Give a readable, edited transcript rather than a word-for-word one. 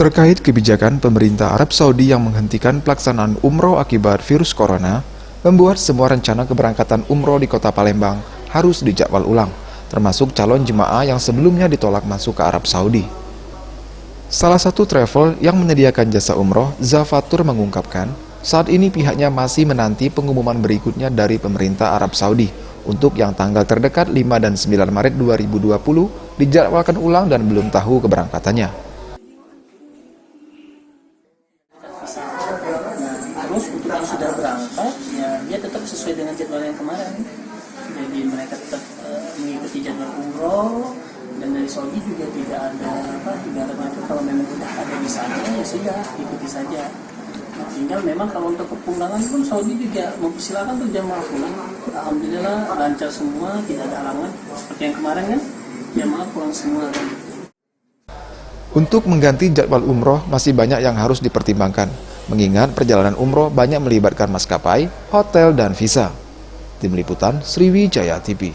Terkait kebijakan pemerintah Arab Saudi yang menghentikan pelaksanaan umroh akibat virus corona, membuat semua rencana keberangkatan umroh di kota Palembang harus dijadwal ulang, termasuk calon jemaah yang sebelumnya ditolak masuk ke Arab Saudi. Salah satu travel yang menyediakan jasa umroh, Zafatur, mengungkapkan, saat ini pihaknya masih menanti pengumuman berikutnya dari pemerintah Arab Saudi untuk yang tanggal terdekat 5 dan 9 Maret 2020 dijadwalkan ulang dan belum tahu keberangkatannya. Terus untuk yang sudah berangkat, ya dia tetap sesuai dengan jadwal yang kemarin. Jadi mereka tetap mengikuti jadwal umroh, dan dari Saudi juga tidak ada macam. Kalau memang sudah ada di sana, ya sudah ikuti saja. Nah, tinggal memang kalau untuk kepulangan pun Saudi juga mempersilakan tuh jamaah pulang. Alhamdulillah lancar semua, tidak ada halangan. Seperti yang kemarin kan, jamaah pulang semua kan. Untuk mengganti jadwal umroh masih banyak yang harus dipertimbangkan, mengingat perjalanan umroh banyak melibatkan maskapai, hotel, dan visa. Tim Liputan Sriwijaya TV.